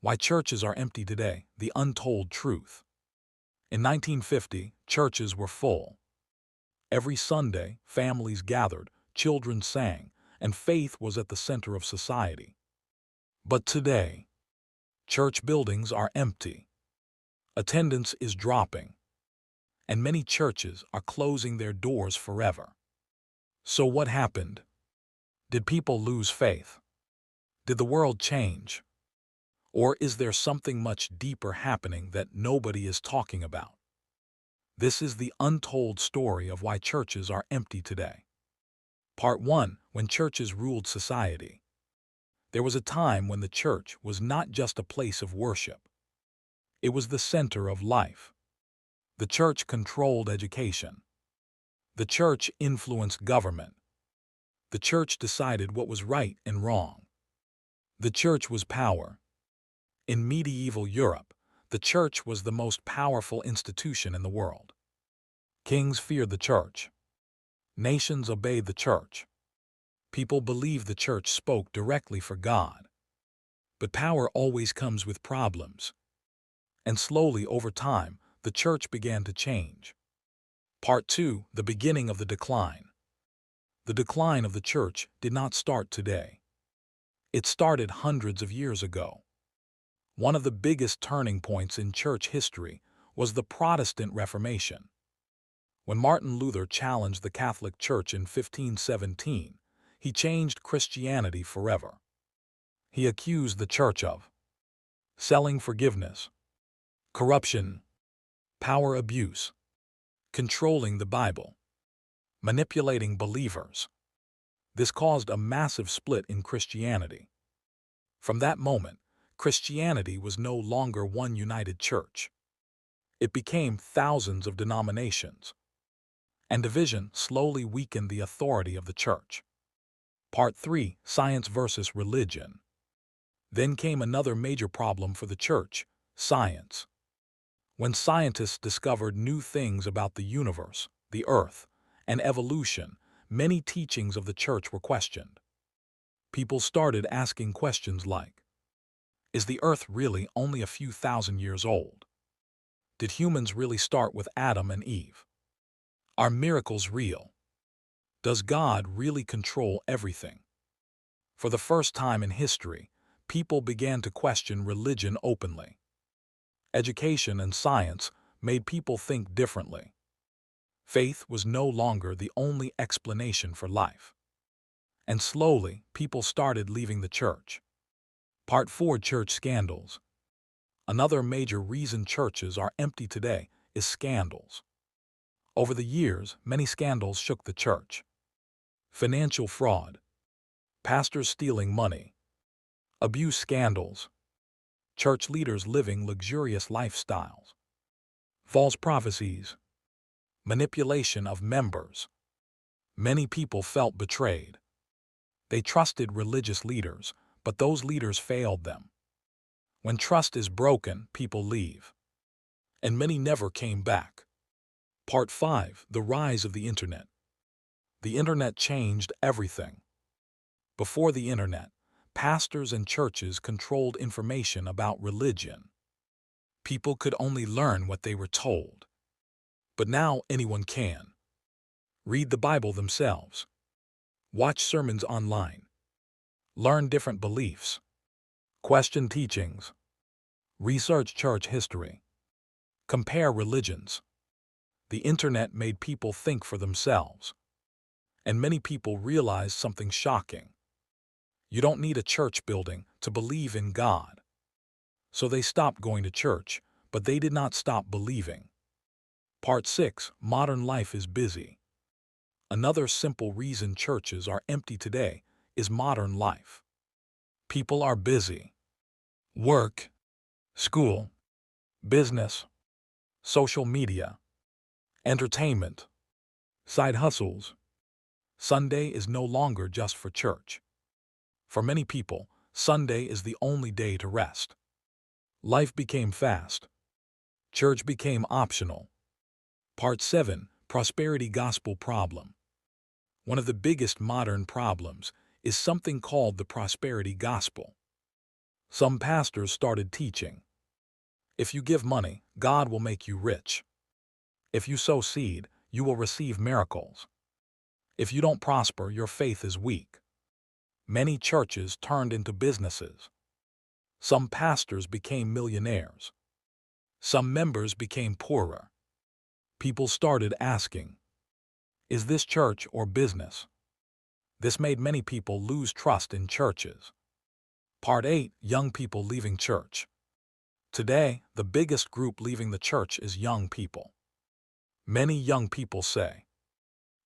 Why churches are empty today, the untold truth. In 1950, churches were full. Every Sunday, families gathered, children sang, and faith was at the center of society. But today, church buildings are empty. Attendance is dropping, and many churches are closing their doors forever. So what happened? Did people lose faith? Did the world change? Or is there something much deeper happening that nobody is talking about? This is the untold story of why churches are empty today. Part 1. When churches ruled society. There was a time when the church was not just a place of worship. It was the center of life. The church controlled education. The church influenced government. The church decided what was right and wrong. The church was power. In medieval Europe, the church was the most powerful institution in the world. Kings feared the church. Nations obeyed the church. People believed the church spoke directly for God. But power always comes with problems. And slowly, over time, the church began to change. Part 2. The beginning of the decline. The decline of the church did not start today. It started hundreds of years ago. One of the biggest turning points in church history was the Protestant Reformation. When Martin Luther challenged the Catholic Church in 1517, he changed Christianity forever. He accused the church of selling forgiveness, corruption, power abuse, controlling the Bible, manipulating believers. This caused a massive split in Christianity. From that moment, Christianity was no longer one united church. It became thousands of denominations, and division slowly weakened the authority of the church. Part 3. Science versus religion. Then came another major problem for the church: science. When scientists discovered new things about the universe, the earth, and evolution, many teachings of the church were questioned. People started asking questions like, is the earth really only a few thousand years old? Did humans really start with Adam and Eve? Are miracles real? Does God really control everything? For the first time in history, people began to question religion openly. Education and science made people think differently. Faith was no longer the only explanation for life. And slowly, people started leaving the church. Part 4. Church scandals. Another major reason churches are empty today is scandals. Over the years, many scandals shook the church. Financial fraud, pastors stealing money, abuse scandals, church leaders living luxurious lifestyles, false prophecies, manipulation of members. Many people felt betrayed. They trusted religious leaders, but those leaders failed them. When trust is broken, people leave. And many never came back. Part 5. The rise of the Internet. The Internet changed everything. Before the Internet, pastors and churches controlled information about religion. People could only learn what they were told. But now anyone can. Read the Bible themselves. Watch sermons online. Learn different beliefs. Question teachings. Research church history. Compare religions. The Internet made people think for themselves. And many people realized something shocking. You don't need a church building to believe in God. So they stopped going to church, but they did not stop believing. Part 6. Modern life is busy. Another simple reason churches are empty today is modern life. People are busy. Work, school, business, social media, entertainment, side hustles. Sunday is no longer just for church. For many people, Sunday is the only day to rest. Life became fast. Church became optional. Part 7. Prosperity Gospel Problem. One of the biggest modern problems is something called the prosperity gospel. Some pastors started teaching, if you give money, God will make you rich. If you sow seed, you will receive miracles. If you don't prosper, your faith is weak. Many churches turned into businesses. Some pastors became millionaires. Some members became poorer. People started asking, is this church or business? This made many people lose trust in churches. Part 8. Young people leaving church. Today, the biggest group leaving the church is young people. Many young people say,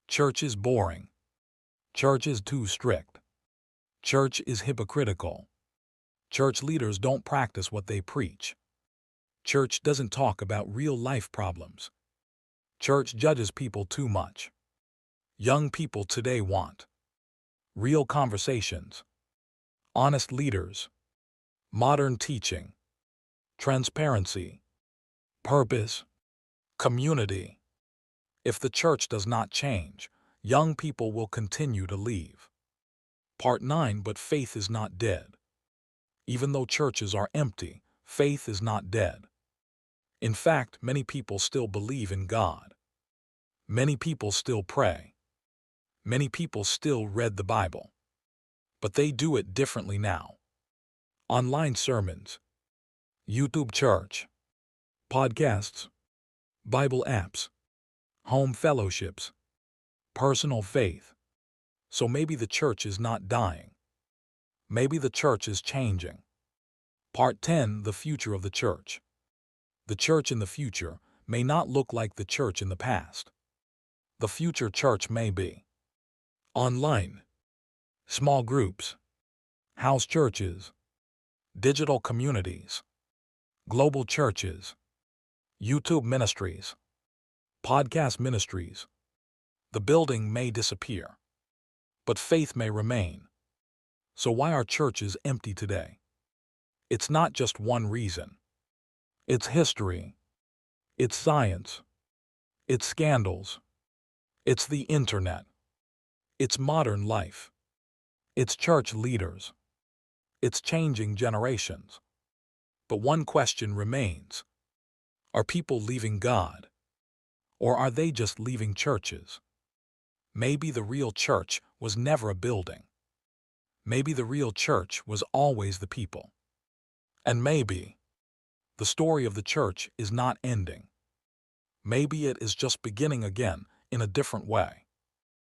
church is boring. Church is too strict. Church is hypocritical. Church leaders don't practice what they preach. Church doesn't talk about real life problems. Church judges people too much. Young people today want real conversations, honest leaders, modern teaching, transparency, purpose, community. If the church does not change, young people will continue to leave. Part 9. But faith is not dead. Even though churches are empty, faith is not dead. In fact, many people still believe in God. Many people still pray. Many people still read the Bible. But they do it differently now. Online sermons, YouTube church, podcasts, Bible apps, home fellowships, personal faith. So maybe the church is not dying. Maybe the church is changing. Part 10. The future of the church. The church in the future may not look like the church in the past. The future church may be online, small groups, house churches, digital communities, global churches, YouTube ministries, podcast ministries. The building may disappear, but faith may remain. So why are churches empty today? It's not just one reason. It's history. It's science. It's scandals. It's the internet. It's modern life. It's church leaders. It's changing generations. But one question remains. Are people leaving God? Or are they just leaving churches? Maybe the real church was never a building. Maybe the real church was always the people. And maybe the story of the church is not ending. Maybe it is just beginning again in a different way.